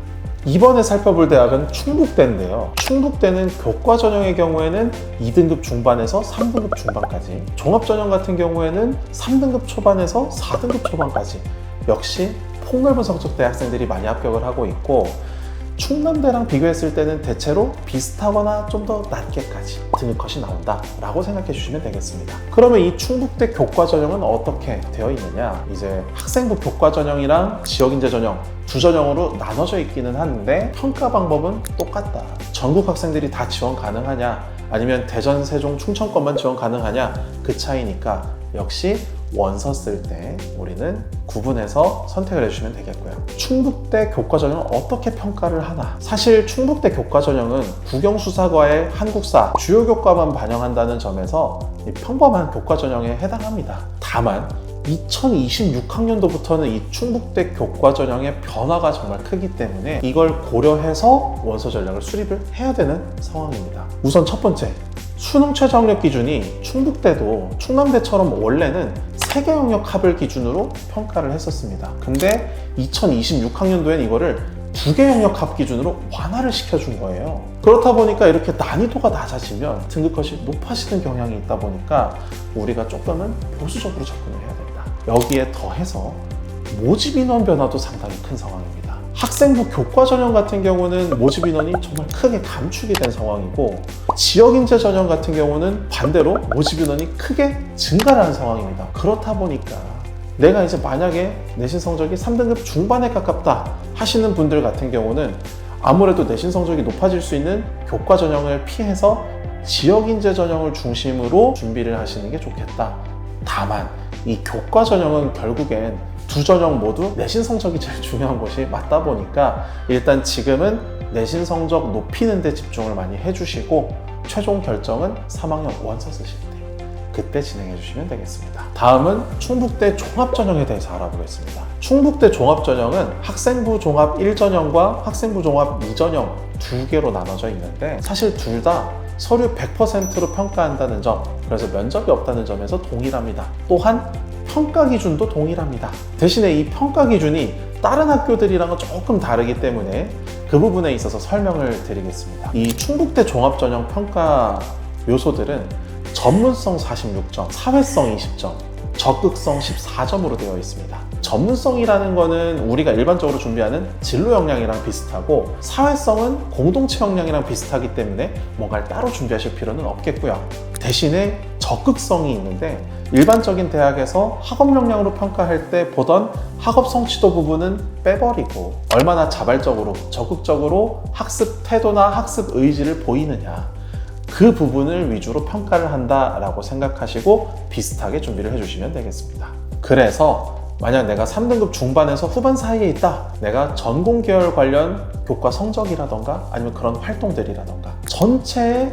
이번에 살펴볼 대학은 충북대인데요. 충북대는 교과전형의 경우에는 2등급 중반에서 3등급 중반까지, 종합전형 같은 경우에는 3등급 초반에서 4등급 초반까지 역시 폭넓은 성적대 학생들이 많이 합격을 하고 있고, 충남대랑 비교했을 때는 대체로 비슷하거나 좀 더 낮게까지 등급 컷이 나온다 라고 생각해 주시면 되겠습니다. 그러면 이 충북대 교과전형은 어떻게 되어 있느냐? 이제 학생부 교과전형이랑 지역인재 전형 두 전형으로 나눠져 있기는 한데 평가 방법은 똑같다. 전국 학생들이 다 지원 가능하냐, 아니면 대전, 세종, 충청권만 지원 가능하냐, 그 차이니까 역시 원서 쓸 때 우리는 구분해서 선택을 해주시면 되겠고요. 충북대 교과전형은 어떻게 평가를 하나? 사실 충북대 교과전형은 국영수사과의 한국사 주요 교과만 반영한다는 점에서 평범한 교과전형에 해당합니다. 다만 2026학년도부터는 이 충북대 교과전형의 변화가 정말 크기 때문에 이걸 고려해서 원서 전략을 수립을 해야 되는 상황입니다. 우선 첫 번째, 수능 최저 학력 기준이 충북대도 충남대처럼 원래는 3개 영역 합을 기준으로 평가를 했었습니다. 근데 2026학년도엔 이거를 2개 영역 합 기준으로 완화를 시켜준 거예요. 그렇다 보니까 이렇게 난이도가 낮아지면 등급컷이 높아지는 경향이 있다 보니까 우리가 조금은 보수적으로 접근을 해야 된다. 여기에 더해서 모집 인원 변화도 상당히 큰 상황입니다. 학생부 교과 전형 같은 경우는 모집 인원이 정말 크게 감축이 된 상황이고, 지역인재 전형 같은 경우는 반대로 모집 인원이 크게 증가를 한 상황입니다. 그렇다 보니까 내가 이제 만약에 내신 성적이 3등급 중반에 가깝다 하시는 분들 같은 경우는 아무래도 내신 성적이 높아질 수 있는 교과 전형을 피해서 지역인재 전형을 중심으로 준비를 하시는 게 좋겠다. 다만 이 교과 전형은 결국엔 두 전형 모두 내신 성적이 제일 중요한 것이 맞다 보니까 일단 지금은 내신 성적 높이는 데 집중을 많이 해주시고, 최종 결정은 3학년 원서 쓰실 때 그때 진행해 주시면 되겠습니다. 다음은 충북대 종합전형에 대해서 알아보겠습니다. 충북대 종합전형은 학생부 종합 1전형과 학생부 종합 2전형 두 개로 나눠져 있는데, 사실 둘 다 서류 100%로 평가한다는 점, 그래서 면접이 없다는 점에서 동일합니다. 또한 평가 기준도 동일합니다. 대신에 이 평가 기준이 다른 학교들이랑은 조금 다르기 때문에 그 부분에 있어서 설명을 드리겠습니다. 이 충북대 종합전형 평가 요소들은 전문성 46점, 사회성 20점, 적극성 14점으로 되어 있습니다. 전문성이라는 거는 우리가 일반적으로 준비하는 진로 역량이랑 비슷하고, 사회성은 공동체 역량이랑 비슷하기 때문에 뭔가를 따로 준비하실 필요는 없겠고요. 대신에 적극성이 있는데, 일반적인 대학에서 학업 역량으로 평가할 때 보던 학업 성취도 부분은 빼버리고 얼마나 자발적으로 적극적으로 학습 태도나 학습 의지를 보이느냐, 그 부분을 위주로 평가를 한다라고 생각하시고 비슷하게 준비를 해주시면 되겠습니다. 그래서 만약 내가 3등급 중반에서 후반 사이에 있다, 내가 전공 계열 관련 교과 성적이라던가 아니면 그런 활동들이라던가 전체의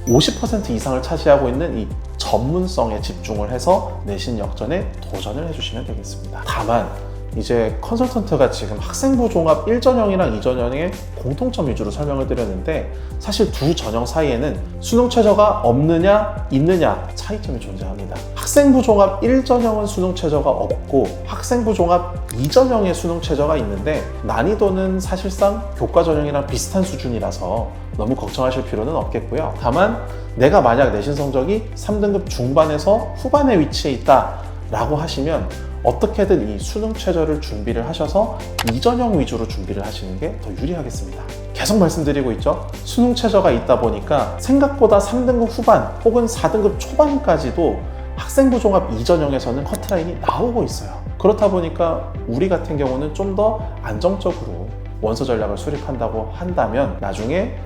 50% 이상을 차지하고 있는 이 전문성에 집중을 해서 내신 역전에 도전을 해주시면 되겠습니다. 다만 이제 컨설턴트가 지금 학생부 종합 1전형이랑 2전형의 공통점 위주로 설명을 드렸는데, 사실 두 전형 사이에는 수능 최저가 없느냐 있느냐 차이점이 존재합니다. 학생부 종합 1전형은 수능 최저가 없고 학생부 종합 2전형의 수능 최저가 있는데, 난이도는 사실상 교과 전형이랑 비슷한 수준이라서 너무 걱정하실 필요는 없겠고요. 다만 내가 만약 내신 성적이 3등급 중반에서 후반에 위치해 있다 라고 하시면 어떻게든 이 수능 최저를 준비를 하셔서 2전형 위주로 준비를 하시는 게 더 유리하겠습니다. 계속 말씀드리고 있죠. 수능 최저가 있다 보니까 생각보다 3등급 후반 혹은 4등급 초반까지도 학생부 종합 2전형에서는 커트라인이 나오고 있어요. 그렇다 보니까 우리 같은 경우는 좀 더 안정적으로 원서 전략을 수립한다고 한다면 나중에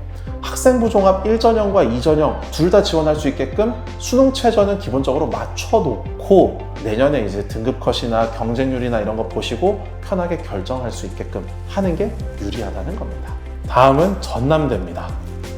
학생부 종합 1전형과 2전형 둘 다 지원할 수 있게끔 수능 최저는 기본적으로 맞춰놓고 내년에 이제 등급컷이나 경쟁률이나 이런 거 보시고 편하게 결정할 수 있게끔 하는 게 유리하다는 겁니다. 다음은 전남대입니다.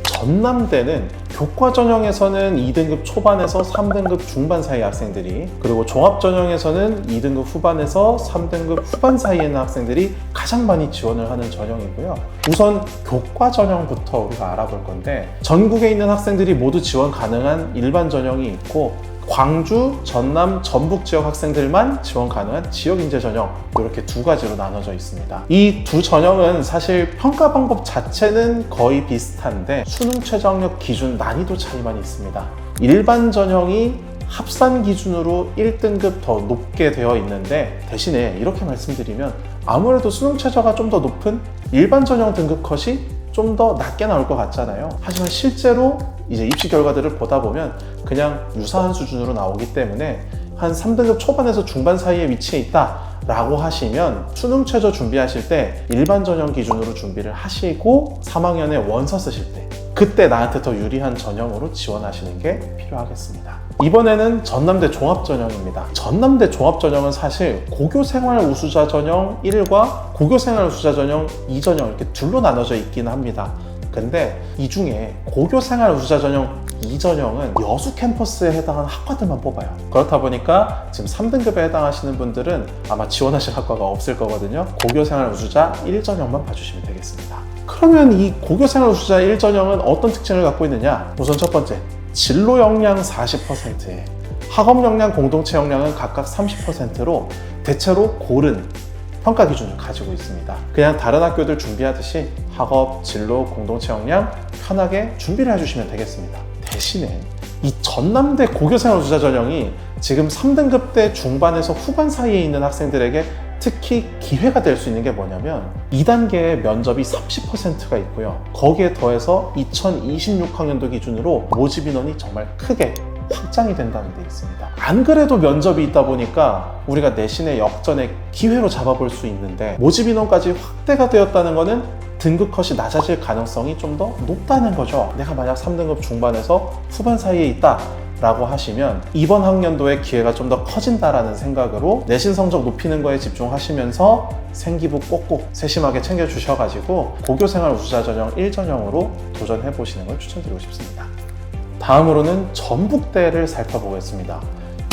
전남대는 교과 전형에서는 2등급 초반에서 3등급 중반 사이 학생들이, 그리고 종합 전형에서는 2등급 후반에서 3등급 후반 사이에 있는 학생들이 가장 많이 지원을 하는 전형이고요. 우선 교과 전형부터 우리가 알아볼 건데, 전국에 있는 학생들이 모두 지원 가능한 일반 전형이 있고, 광주, 전남, 전북 지역 학생들만 지원 가능한 지역인재 전형, 이렇게 두 가지로 나눠져 있습니다. 이 두 전형은 사실 평가 방법 자체는 거의 비슷한데 수능 최저 학력 기준 난이도 차이만 있습니다. 일반 전형이 합산 기준으로 1등급 더 높게 되어 있는데, 대신에 이렇게 말씀드리면 아무래도 수능 최저가 좀 더 높은 일반 전형 등급 컷이 좀 더 낮게 나올 것 같잖아요. 하지만 실제로 이제 입시 결과들을 보다 보면 그냥 유사한 수준으로 나오기 때문에 한 3등급 초반에서 중반 사이에 위치해 있다 라고 하시면 수능 최저 준비하실 때 일반 전형 기준으로 준비를 하시고 3학년에 원서 쓰실 때 그때 나한테 더 유리한 전형으로 지원하시는 게 필요하겠습니다. 이번에는 전남대 종합전형입니다. 전남대 종합전형은 사실 고교생활 우수자 전형 1과 고교생활 우수자 전형 2전형 이렇게 둘로 나눠져 있긴 합니다. 근데 이 중에 고교생활 우수자 전형 2전형은 여수 캠퍼스에 해당하는 학과들만 뽑아요. 그렇다 보니까 지금 3등급에 해당하시는 분들은 아마 지원하실 학과가 없을 거거든요. 고교생활 우수자 1전형만 봐주시면 되겠습니다. 그러면 이 고교생활 우수자 1전형은 어떤 특징을 갖고 있느냐? 우선 첫 번째, 진로 역량 40%에 학업 역량, 공동체 역량은 각각 30%로 대체로 고른 평가 기준을 가지고 있습니다. 그냥 다른 학교들 준비하듯이 학업, 진로, 공동체 역량 편하게 준비를 해주시면 되겠습니다. 대신에 이 전남대 고교생활우수자 전형이 지금 3등급대 중반에서 후반 사이에 있는 학생들에게 특히 기회가 될 수 있는 게 뭐냐면 2단계의 면접이 30%가 있고요. 거기에 더해서 2026학년도 기준으로 모집 인원이 정말 크게 확장이 된다는 데 있습니다. 안 그래도 면접이 있다 보니까 우리가 내신의 역전의 기회로 잡아볼 수 있는데 모집 인원까지 확대가 되었다는 것은 등급 컷이 낮아질 가능성이 좀 더 높다는 거죠. 내가 만약 3등급 중반에서 후반 사이에 있다 라고 하시면 이번 학년도에 기회가 좀 더 커진다라는 생각으로 내신 성적 높이는 거에 집중하시면서 생기부 꼭꼭 세심하게 챙겨주셔가지고 고교생활 우수자 전형 1전형으로 도전해 보시는 걸 추천드리고 싶습니다. 다음으로는 전북대를 살펴보겠습니다.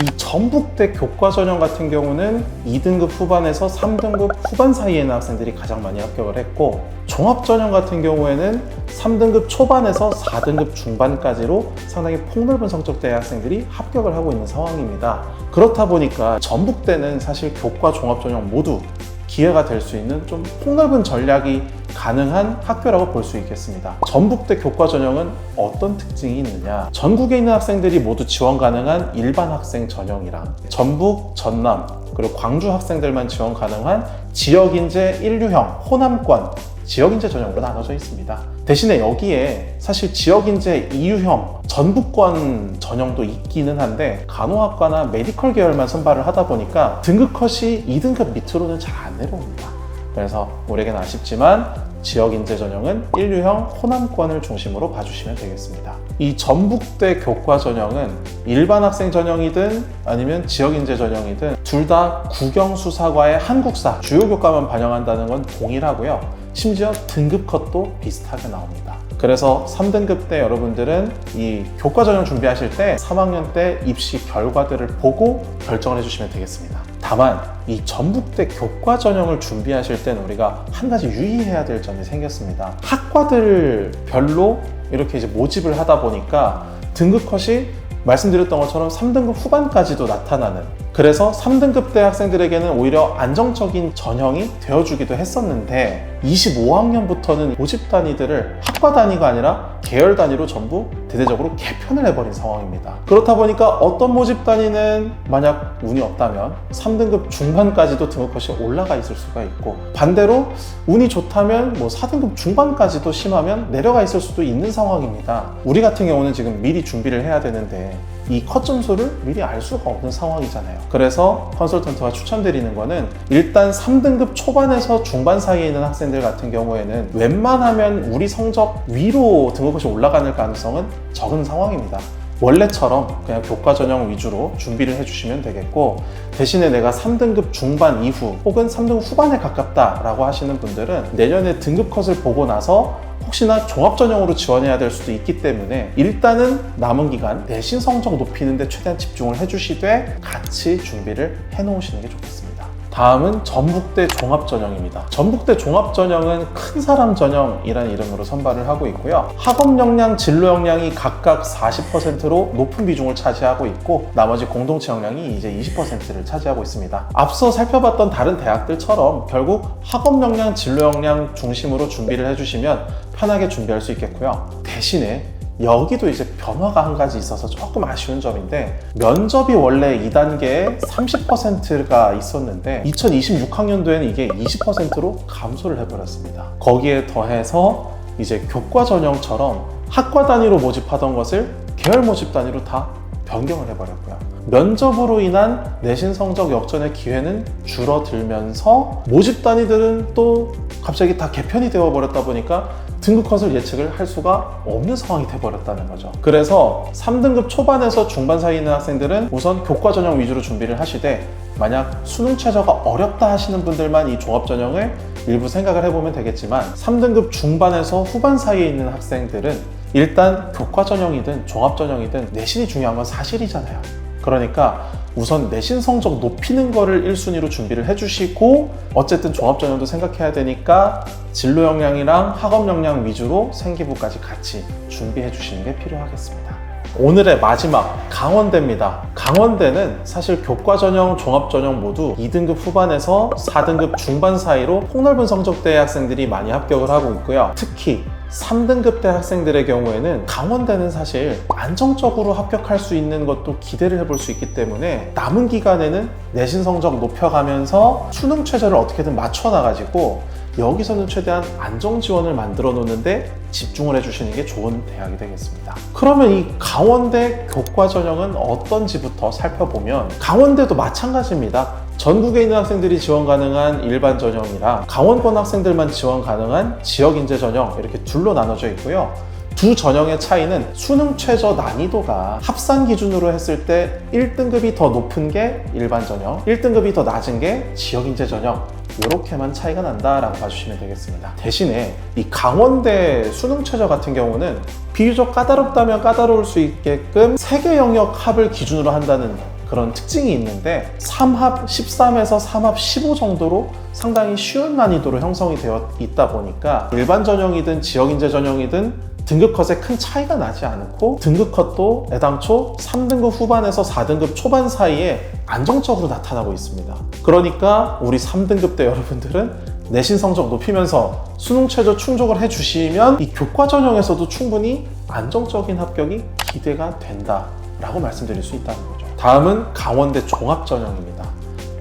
이 전북대 교과 전형 같은 경우는 2등급 후반에서 3등급 후반 사이에 있는 학생들이 가장 많이 합격을 했고, 종합 전형 같은 경우에는 3등급 초반에서 4등급 중반까지로 상당히 폭넓은 성적대의 학생들이 합격을 하고 있는 상황입니다. 그렇다 보니까 전북대는 사실 교과 종합 전형 모두 기회가 될 수 있는 좀 폭넓은 전략이 가능한 학교라고 볼 수 있겠습니다. 전북대 교과 전형은 어떤 특징이 있느냐, 전국에 있는 학생들이 모두 지원 가능한 일반 학생 전형이랑 전북, 전남, 그리고 광주 학생들만 지원 가능한 지역인재 1류형 호남권 지역인재 전형으로 나눠져 있습니다. 대신에 여기에 사실 지역인재 2유형 전북권 전형도 있기는 한데 간호학과나 메디컬 계열만 선발을 하다 보니까 등급 컷이 2등급 밑으로는 잘 안 내려옵니다. 그래서 우리에게는 아쉽지만 지역인재 전형은 1류형 호남권을 중심으로 봐주시면 되겠습니다. 이 전북대 교과 전형은 일반 학생 전형이든 아니면 지역인재 전형이든 둘 다 국영수사과의 한국사 주요 교과만 반영한다는 건 동일하고요. 심지어 등급 컷도 비슷하게 나옵니다. 그래서 3등급 때 여러분들은 이 교과 전형 준비하실 때 3학년 때 입시 결과들을 보고 결정을 해주시면 되겠습니다. 다만 이 전북대 교과 전형을 준비하실 때는 우리가 한 가지 유의해야 될 점이 생겼습니다. 학과들별로 이렇게 이제 모집을 하다 보니까 등급 컷이 말씀드렸던 것처럼 3등급 후반까지도 나타나는, 그래서 3등급 대 학생들에게는 오히려 안정적인 전형이 되어주기도 했었는데 25학년부터는 모집 단위들을 학과 단위가 아니라 계열 단위로 전부 대대적으로 개편을 해버린 상황입니다. 그렇다 보니까 어떤 모집 단위는 만약 운이 없다면 3등급 중반까지도 등급컷이 올라가 있을 수가 있고, 반대로 운이 좋다면 뭐 4등급 중반까지도 심하면 내려가 있을 수도 있는 상황입니다. 우리 같은 경우는 지금 미리 준비를 해야 되는데 이 컷 점수를 미리 알 수가 없는 상황이잖아요. 그래서 컨설턴트가 추천드리는 거는 일단 3등급 초반에서 중반 사이에 있는 학생들 같은 경우에는 웬만하면 우리 성적 위로 등급컷이 올라가는 가능성은 적은 상황입니다. 원래처럼 그냥 교과 전형 위주로 준비를 해주시면 되겠고, 대신에 내가 3등급 중반 이후 혹은 3등급 후반에 가깝다라고 하시는 분들은 내년에 등급 컷을 보고 나서 혹시나 종합 전형으로 지원해야 될 수도 있기 때문에 일단은 남은 기간 내신 성적 높이는 데 최대한 집중을 해주시되 같이 준비를 해놓으시는 게 좋겠습니다. 다음은 전북대 종합전형입니다. 전북대 종합전형은 큰 사람 전형이라는 이름으로 선발을 하고 있고요. 학업 역량, 진로 역량이 각각 40%로 높은 비중을 차지하고 있고, 나머지 공동체 역량이 이제 20%를 차지하고 있습니다. 앞서 살펴봤던 다른 대학들처럼 결국 학업 역량, 진로 역량 중심으로 준비를 해주시면 편하게 준비할 수 있겠고요. 대신에 여기도 이제 변화가 한 가지 있어서 조금 아쉬운 점인데, 면접이 원래 2단계에 30%가 있었는데 2026학년도에는 이게 20%로 감소를 해버렸습니다. 거기에 더해서 이제 교과 전형처럼 학과 단위로 모집하던 것을 계열 모집 단위로 다 변경을 해버렸고요. 면접으로 인한 내신 성적 역전의 기회는 줄어들면서 모집 단위들은 또 갑자기 다 개편이 되어버렸다 보니까 등급 컷을 예측을 할 수가 없는 상황이 돼버렸다는 거죠. 그래서 3등급 초반에서 중반 사이에 있는 학생들은 우선 교과 전형 위주로 준비를 하시되, 만약 수능 최저가 어렵다 하시는 분들만 이 종합 전형을 일부 생각을 해보면 되겠지만 3등급 중반에서 후반 사이에 있는 학생들은 일단 교과 전형이든 종합 전형이든 내신이 중요한 건 사실이잖아요. 그러니까 우선 내신 성적 높이는 거를 1순위로 준비를 해주시고, 어쨌든 종합 전형도 생각해야 되니까 진로 역량이랑 학업 역량 위주로 생기부까지 같이 준비해 주시는 게 필요하겠습니다. 오늘의 마지막 강원대입니다. 강원대는 사실 교과 전형, 종합 전형 모두 2등급 후반에서 4등급 중반 사이로 폭넓은 성적대의 학생들이 많이 합격을 하고 있고요. 특히 3등급대 학생들의 경우에는 강원대는 사실 안정적으로 합격할 수 있는 것도 기대를 해볼 수 있기 때문에 남은 기간에는 내신 성적 높여가면서 수능 최저를 어떻게든 맞춰놔가지고 여기서는 최대한 안정 지원을 만들어 놓는데 집중을 해주시는 게 좋은 대학이 되겠습니다. 그러면 이 강원대 교과 전형은 어떤지부터 살펴보면 강원대도 마찬가지입니다. 전국에 있는 학생들이 지원 가능한 일반 전형이랑 강원권 학생들만 지원 가능한 지역인재 전형 이렇게 둘로 나눠져 있고요. 두 전형의 차이는 수능 최저 난이도가 합산 기준으로 했을 때 1등급이 더 높은 게 일반 전형, 1등급이 더 낮은 게 지역인재 전형, 이렇게만 차이가 난다라고 봐주시면 되겠습니다. 대신에 이 강원대 수능 최저 같은 경우는 비교적 까다롭다면 까다로울 수 있게끔 3개 영역 합을 기준으로 한다는 그런 특징이 있는데 3합 13에서 3합 15 정도로 상당히 쉬운 난이도로 형성이 되어 있다 보니까 일반 전형이든 지역인재 전형이든 등급 컷에 큰 차이가 나지 않고 등급 컷도 애당초 3등급 후반에서 4등급 초반 사이에 안정적으로 나타나고 있습니다. 그러니까 우리 3등급대 여러분들은 내신 성적 높이면서 수능 최저 충족을 해주시면 이 교과 전형에서도 충분히 안정적인 합격이 기대가 된다 라고 말씀드릴 수 있다는 거죠. 다음은 강원대 종합전형입니다.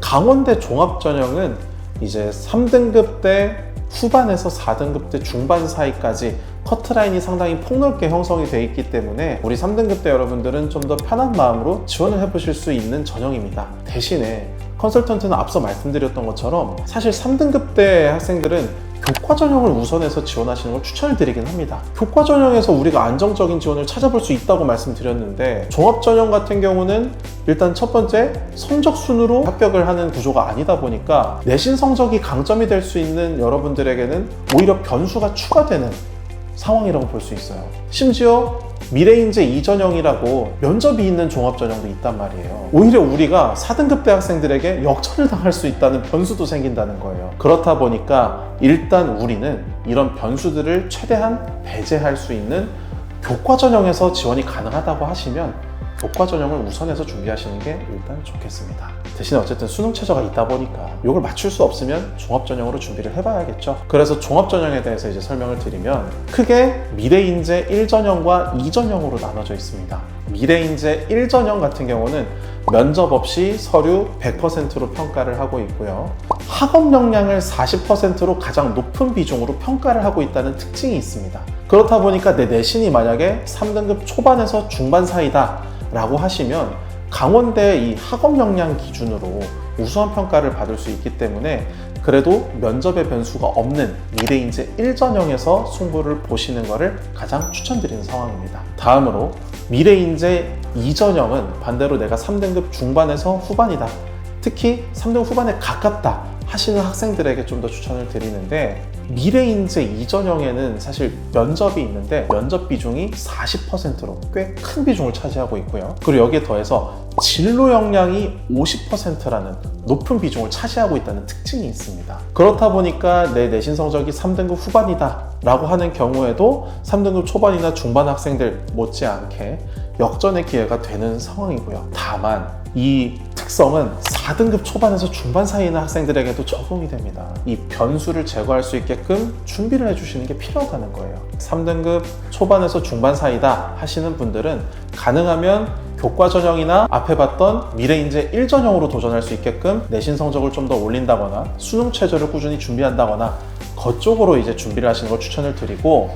강원대 종합전형은 이제 3등급대 후반에서 4등급대 중반 사이까지 커트라인이 상당히 폭넓게 형성이 되어 있기 때문에 우리 3등급대 여러분들은 좀 더 편한 마음으로 지원을 해보실 수 있는 전형입니다. 대신에 컨설턴트는 앞서 말씀드렸던 것처럼 사실 3등급대 학생들은 교과 전형을 우선해서 지원하시는 걸 추천을 드리긴 합니다. 교과 전형에서 우리가 안정적인 지원을 찾아볼 수 있다고 말씀드렸는데 종합 전형 같은 경우는 일단 첫 번째 성적 순으로 합격을 하는 구조가 아니다 보니까 내신 성적이 강점이 될 수 있는 여러분들에게는 오히려 변수가 추가되는 상황이라고 볼 수 있어요. 심지어 미래인재 2전형이라고 면접이 있는 종합전형도 있단 말이에요. 오히려 우리가 4등급대 학생들에게 역전을 당할 수 있다는 변수도 생긴다는 거예요. 그렇다 보니까 일단 우리는 이런 변수들을 최대한 배제할 수 있는 교과 전형에서 지원이 가능하다고 하시면 교과 전형을 우선해서 준비하시는 게 일단 좋겠습니다. 대신에 어쨌든 수능 최저가 있다 보니까 이걸 맞출 수 없으면 종합 전형으로 준비를 해봐야겠죠. 그래서 종합 전형에 대해서 이제 설명을 드리면 크게 미래인재 1전형과 2전형으로 나눠져 있습니다. 미래인재 1전형 같은 경우는 면접 없이 서류 100%로 평가를 하고 있고요. 학업 역량을 40%로 가장 높은 비중으로 평가를 하고 있다는 특징이 있습니다. 그렇다 보니까 내 내신이 만약에 3등급 초반에서 중반 사이다 라고 하시면 강원대 이 학업 역량 기준으로 우수한 평가를 받을 수 있기 때문에 그래도 면접의 변수가 없는 미래인재 1전형에서 승부를 보시는 것을 가장 추천드리는 상황입니다. 다음으로 미래인재 2전형은 반대로 내가 3등급 중반에서 후반이다, 특히 3등급 후반에 가깝다 하시는 학생들에게 좀 더 추천을 드리는데 미래인재 2전형에는 사실 면접이 있는데 면접 비중이 40%로 꽤 큰 비중을 차지하고 있고요. 그리고 여기에 더해서 진로 역량이 50%라는 높은 비중을 차지하고 있다는 특징이 있습니다. 그렇다 보니까 내 내신 성적이 3등급 후반이다 라고 하는 경우에도 3등급 초반이나 중반 학생들 못지않게 역전의 기회가 되는 상황이고요. 다만 이 특성은 4등급 초반에서 중반 사이에 있는 학생들에게도 적용이 됩니다. 이 변수를 제거할 수 있게끔 준비를 해주시는 게 필요하다는 거예요. 3등급 초반에서 중반 사이다 하시는 분들은 가능하면 교과 전형이나 앞에 봤던 미래인재 1전형으로 도전할 수 있게끔 내신 성적을 좀 더 올린다거나 수능 최저를 꾸준히 준비한다거나 그쪽으로 이제 준비를 하시는 걸 추천을 드리고,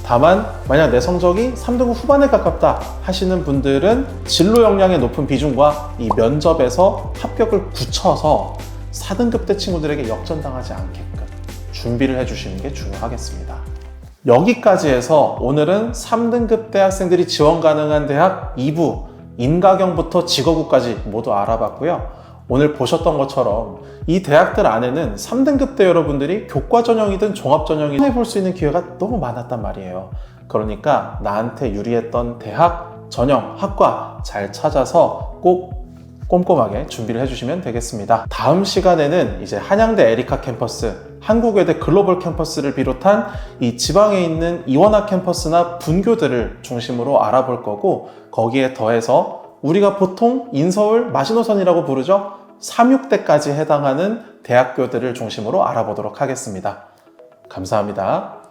다만 만약 내 성적이 3등급 후반에 가깝다 하시는 분들은 진로 역량의 높은 비중과 이 면접에서 합격을 굳혀서 4등급대 친구들에게 역전당하지 않게끔 준비를 해주시는 게 중요하겠습니다. 여기까지 해서 오늘은 3등급대 학생들이 지원 가능한 대학 2부 인가경부터 직업구까지 모두 알아봤고요. 오늘 보셨던 것처럼 이 대학들 안에는 3등급대 여러분들이 교과 전형이든 종합 전형이든 해볼 수 있는 기회가 너무 많았단 말이에요. 그러니까 나한테 유리했던 대학, 전형, 학과 잘 찾아서 꼭 꼼꼼하게 준비를 해주시면 되겠습니다. 다음 시간에는 이제 한양대 에리카 캠퍼스, 한국외대 글로벌 캠퍼스를 비롯한 이 지방에 있는 이원학 캠퍼스나 분교들을 중심으로 알아볼 거고, 거기에 더해서 우리가 보통 인서울 마지노선이라고 부르죠. 3, 6대까지 해당하는 대학교들을 중심으로 알아보도록 하겠습니다. 감사합니다.